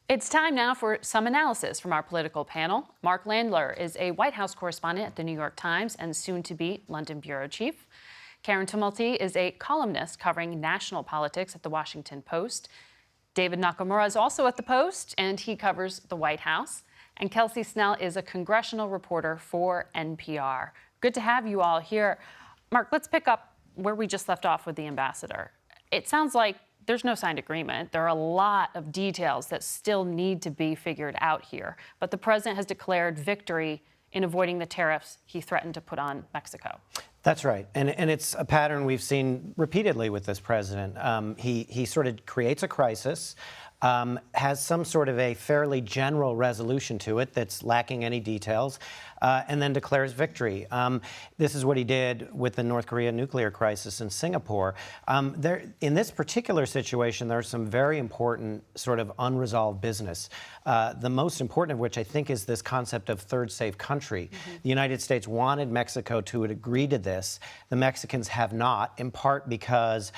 It's time now for some analysis from our political panel. Mark Landler is a White House correspondent at the New York Times and soon-to-be London bureau chief. Karen Tumulty is a columnist covering national politics at the Washington Post. David Nakamura is also at the Post, and he covers the White House. And Kelsey Snell is a congressional reporter for NPR. Good to have you all here. Mark, let's pick up where we just left off with the ambassador. It sounds like there's no signed agreement. There are a lot of details that still need to be figured out here. But the president has declared victory in avoiding the tariffs he threatened to put on Mexico. That's right. And it's a pattern we've seen repeatedly with this president. He sort of creates a crisis, has some sort of a fairly general resolution to it that's lacking any details, and then declares victory. This is what he did with the North Korea nuclear crisis in Singapore. In this particular situation, there are some very important sort of unresolved business, the most important of which I think is this concept of third safe country. The United States wanted Mexico to agree to this. The Mexicans have not, in part because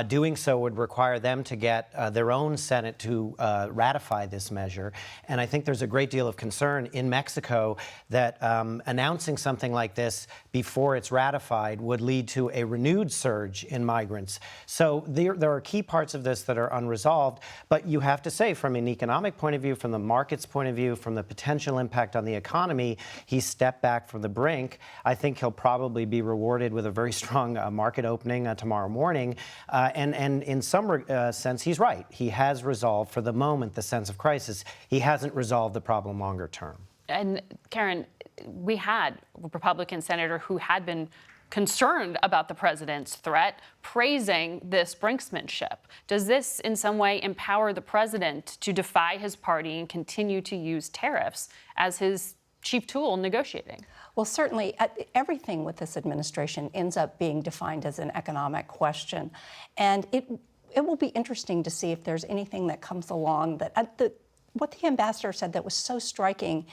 doing so would require them to get their own Senate to ratify this measure. And I think there's a great deal of concern in Mexico that announcing something like this before it's ratified would lead to a renewed surge in migrants. So there are key parts of this that are unresolved, but you have to say from an economic point of view, from the market's point of view, from the potential impact on the economy, he's stepped back from the brink. I think he'll probably be rewarded with a very strong market opening tomorrow morning. And in some sense, he's right. He has resolved, for the moment, the sense of crisis. He hasn't resolved the problem longer term. And Karen, we had a Republican senator who had been concerned about the president's threat, praising this brinksmanship. Does this in some way empower the president to defy his party and continue to use tariffs as his chief tool in negotiating? Well, certainly everything with this administration ends up being defined as an economic question. And it will be interesting to see if there's anything that comes along that what the ambassador said that was so striking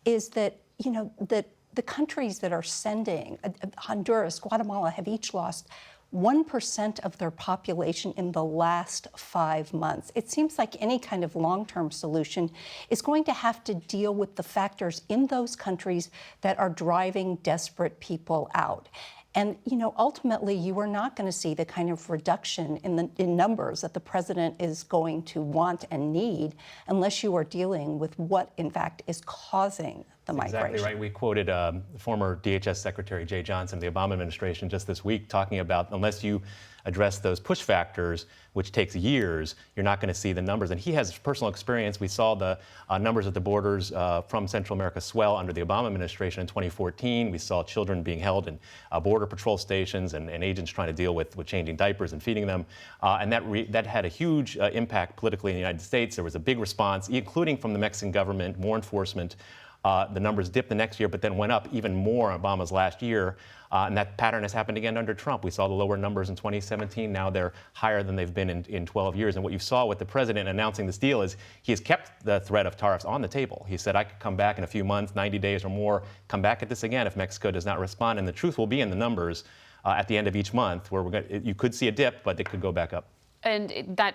is that, you know, that the countries that are sending, Honduras, Guatemala, have each lost 1% of their population in the last 5 months. It seems like any kind of long-term solution is going to have to deal with the factors in those countries that are driving desperate people out. And, you know, ultimately, you are not going to see the kind of reduction in numbers that the president is going to want and need unless you are dealing with what, in fact, is causing the migration. Exactly right. We quoted former DHS Secretary Jay Johnson, the Obama administration, just this week, talking about unless you address those push factors, which takes years, you're not going to see the numbers. And he has personal experience. We saw the numbers at the borders from Central America swell under the Obama administration in 2014. We saw children being held in border patrol stations and agents trying to deal with changing diapers and feeding them. And that had a huge impact politically in the United States. There was a big response, including from the Mexican government, more enforcement. The numbers dipped the next year, but then went up even more in Obama's last year. And that pattern has happened again under Trump. We saw the lower numbers in 2017. Now they're higher than they've been in 12 years. And what you saw with the president announcing this deal is he has kept the threat of tariffs on the table. He said, I could come back in a few months, 90 days or more, come back at this again if Mexico does not respond. And the truth will be in the numbers at the end of each month, where you could see a dip, but it could go back up. And that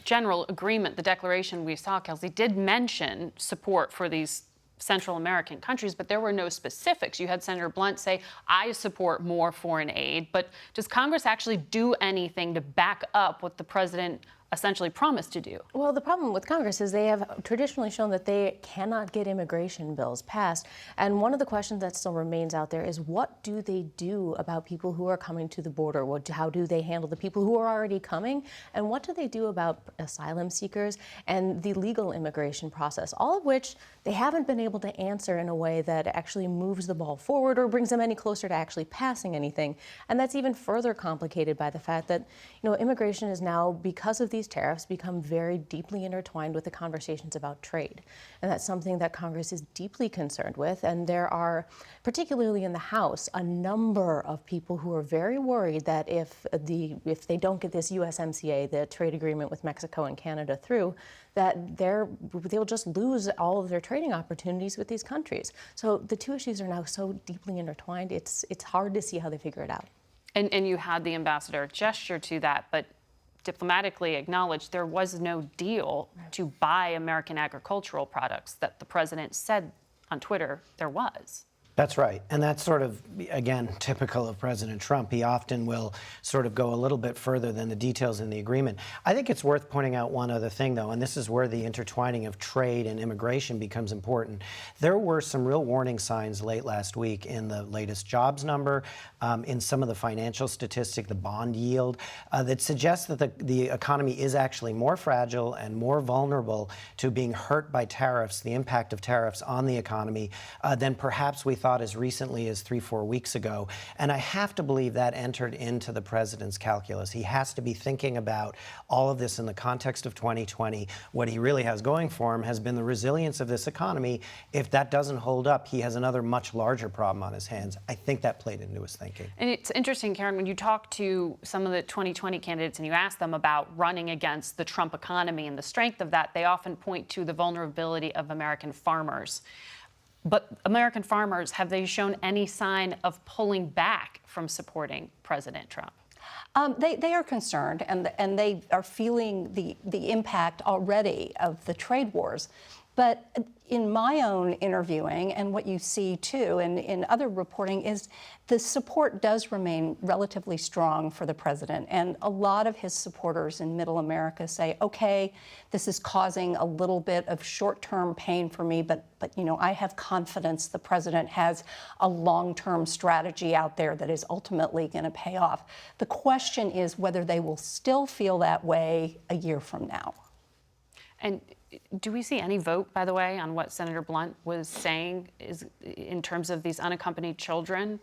general agreement, the declaration we saw, Kelsey, did mention support for these Central American countries, but there were no specifics. You had Senator Blunt say, I support more foreign aid, but does Congress actually do anything to back up what the president essentially promised to do? Well, the problem with Congress is they have traditionally shown that they cannot get immigration bills passed. And one of the questions that still remains out there is what do they do about people who are coming to the border? How do they handle the people who are already coming? And what do they do about asylum seekers and the legal immigration process? All of which they haven't been able to answer in a way that actually moves the ball forward or brings them any closer to actually passing anything. And that's even further complicated by the fact that, you know, immigration is now, because of these tariffs, become very deeply intertwined with the conversations about trade. And that's something that Congress is deeply concerned with. And there are, particularly in the House, a number of people who are very worried that if they don't get this USMCA, the trade agreement with Mexico and Canada, through, that they'll just lose all of their trading opportunities with these countries. So the two issues are now so deeply intertwined, it's hard to see how they figure it out. And you had the ambassador gesture to that, but diplomatically acknowledged there was no deal to buy American agricultural products that the president said on Twitter there was. That's right. And that's sort of, again, typical of President Trump. He often will sort of go a little bit further than the details in the agreement. I think it's worth pointing out one other thing, though, and this is where the intertwining of trade and immigration becomes important. There were some real warning signs late last week in the latest jobs number, in some of the financial statistics, the bond yield, that suggests that the economy is actually more fragile and more vulnerable to being hurt by tariffs, the impact of tariffs on the economy, than perhaps we thought as recently as 3-4 weeks ago. And I have to believe that entered into the president's calculus. He has to be thinking about all of this in the context of 2020. What he really has going for him has been the resilience of this economy. If that doesn't hold up, he has another much larger problem on his hands. I think that played into his thinking. And it's interesting, Karen, when you talk to some of the 2020 candidates and you ask them about running against the Trump economy and the strength of that, they often point to the vulnerability of American farmers. But American farmers, have they shown any sign of pulling back from supporting President Trump? They are concerned, and they are feeling the impact already of the trade wars. But in my own interviewing, and what you see too, and in other reporting, is the support does remain relatively strong for the president. And a lot of his supporters in Middle America say, okay, this is causing a little bit of short-term pain for me, but you know, I have confidence the president has a long-term strategy out there that is ultimately going to pay off. The question is whether they will still feel that way a year from now. And do we see any vote, by the way, on what Senator Blunt was saying is in terms of these unaccompanied children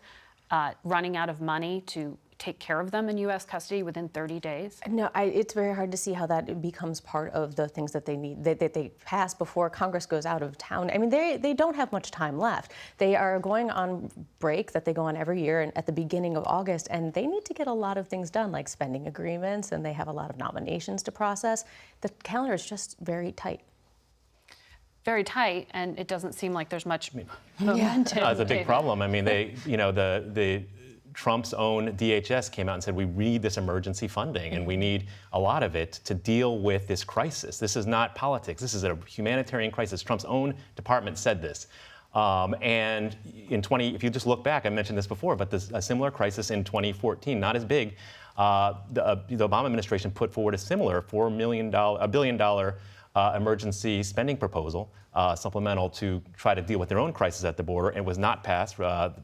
running out of money to take care of them in U.S. custody within 30 days? No, it's very hard to see how that becomes part of the things that they need, that they pass before Congress goes out of town. I mean, they don't have much time left. They are going on break that they go on every year and at the beginning of August, and they need to get a lot of things done, like spending agreements, and they have a lot of nominations to process. The calendar is just very tight. Very tight, and it doesn't seem like there's much momentum. It's a big problem. I mean, the Trump's own DHS came out and said, we need this emergency funding and we need a lot of it to deal with this crisis. This is not politics. This is a humanitarian crisis. Trump's own department said this. And if you just look back, I mentioned this before, but a similar crisis in 2014, not as big. The Obama administration put forward a similar $1 billion emergency spending proposal, supplemental, to try to deal with their own crisis at the border. It was not passed.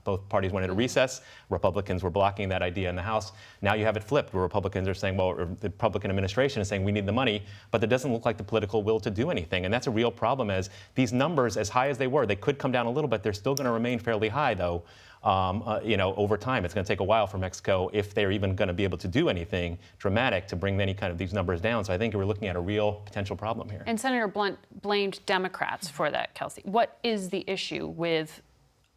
Both parties went into recess. Republicans were blocking that idea in the House. Now you have it flipped, where Republicans are saying, well, the Republican administration is saying we need the money, but there doesn't look like the political will to do anything. And that's a real problem, as these numbers, as high as they were, they could come down a little bit. They're still going to remain fairly high, though. Over time, it's going to take a while for Mexico, if they're even going to be able to do anything dramatic to bring any kind of these numbers down. So I think we're looking at a real potential problem here. And Senator Blunt blamed Democrats for that, Kelsey. What is the issue with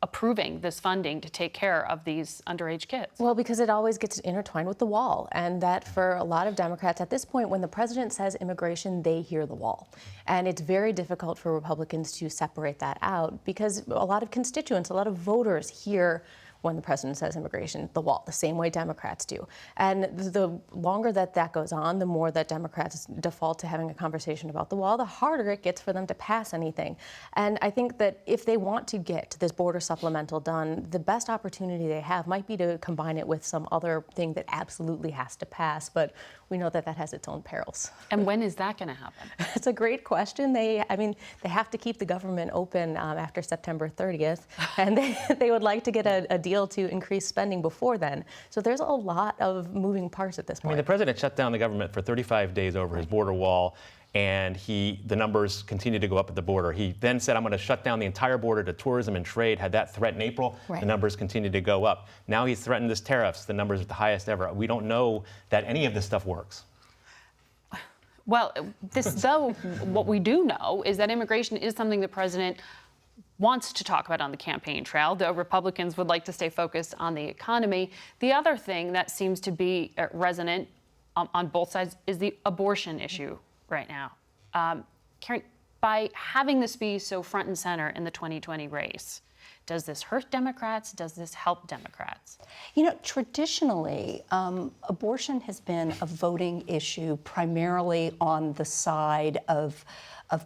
approving this funding to take care of these underage kids? Well, because it always gets intertwined with the wall, and that for a lot of Democrats at this point, when the president says immigration, they hear the wall. And it's very difficult for Republicans to separate that out, because a lot of constituents, a lot of voters hear when the president says immigration, the wall, the same way Democrats do. And the longer that goes on, the more that Democrats default to having a conversation about the wall, the harder it gets for them to pass anything. And I think that if they want to get this border supplemental done, the best opportunity they have might be to combine it with some other thing that absolutely has to pass. But we know that has its own perils. And when is that going to happen? It's a great question. They have to keep the government open after September 30th, and they would like to get a deal to increase spending before then. So there's a lot of moving parts at this point. I mean, the president shut down the government for 35 days over his border wall, and the numbers continue to go up at the border. He then said, I'm going to shut down the entire border to tourism and trade, had that threat in April. Right. The numbers continue to go up. Now he's threatened this tariffs. The numbers are the highest ever. We don't know that any of this stuff works. Well, what we do know is that immigration is something the president wants to talk about on the campaign trail, though Republicans would like to stay focused on the economy. The other thing that seems to be resonant on both sides is the abortion issue right now. Karen, by having this be so front and center in the 2020 race? Does this hurt Democrats? Does this help Democrats? You know, traditionally, abortion has been a voting issue primarily on the side of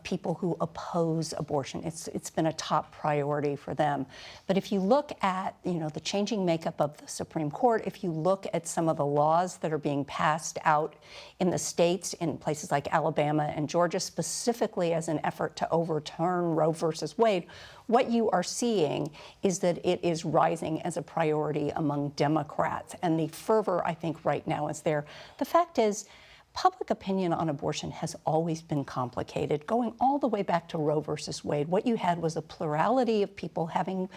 people who oppose abortion. It's been a top priority for them. But if you look at, you know, the changing makeup of the Supreme Court, if you look at some of the laws that are being passed out in the states, in places like Alabama and Georgia, specifically as an effort to overturn Roe versus Wade, what you are seeing is that it is rising as a priority among Democrats. And the fervor, I think, right now is there. The fact is, public opinion on abortion has always been complicated. Going all the way back to Roe versus Wade, what you had was a plurality of people having,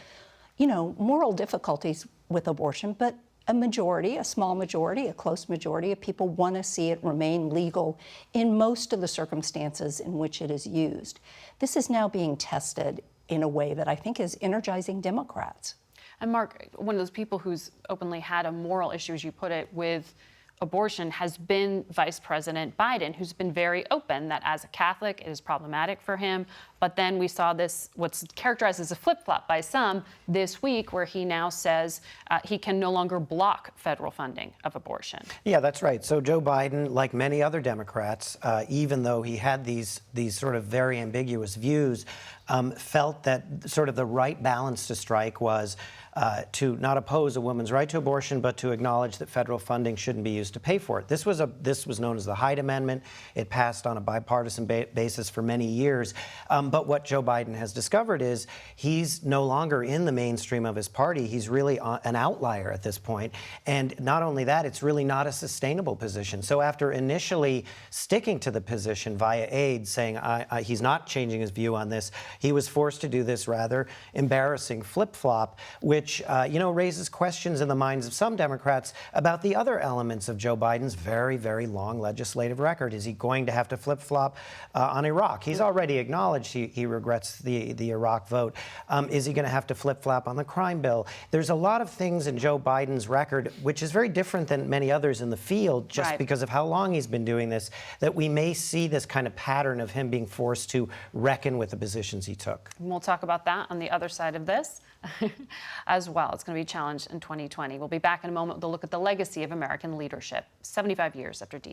you know, moral difficulties with abortion, but a majority, a small majority, a close majority of people want to see it remain legal in most of the circumstances in which it is used. This is now being tested in a way that I think is energizing Democrats. And Mark, one of those people who's openly had a moral issue, as you put it, with abortion has been Vice President Biden, who's been very open that as a Catholic, it is problematic for him. But then we saw this, what's characterized as a flip-flop by some this week, where he now says he can no longer block federal funding of abortion. Yeah, that's right. So Joe Biden, like many other Democrats, even though he had these sort of very ambiguous views, felt that sort of the right balance to strike was to not oppose a woman's right to abortion, but to acknowledge that federal funding shouldn't be used to pay for it. This was known as the Hyde Amendment. It passed on a bipartisan basis for many years. But what Joe Biden has discovered is he's no longer in the mainstream of his party. He's really an outlier at this point. And not only that, it's really not a sustainable position. So after initially sticking to the position via aid, saying he's not changing his view on this, he was forced to do this rather embarrassing flip-flop, which raises questions in the minds of some Democrats about the other elements of Joe Biden's very, very long legislative record. Is he going to have to flip-flop on Iraq? He's already acknowledged he regrets the Iraq vote. Is he going to have to flip-flop on the crime bill? There's a lot of things in Joe Biden's record, which is very different than many others in the field, just right. because of how long he's been doing this, that we may see this kind of pattern of him being forced to reckon with the positions he took. And we'll talk about that on the other side of this as well. It's going to be challenged in 2020. We'll be back in a moment with a look at the legacy of American leadership, 75 years after D.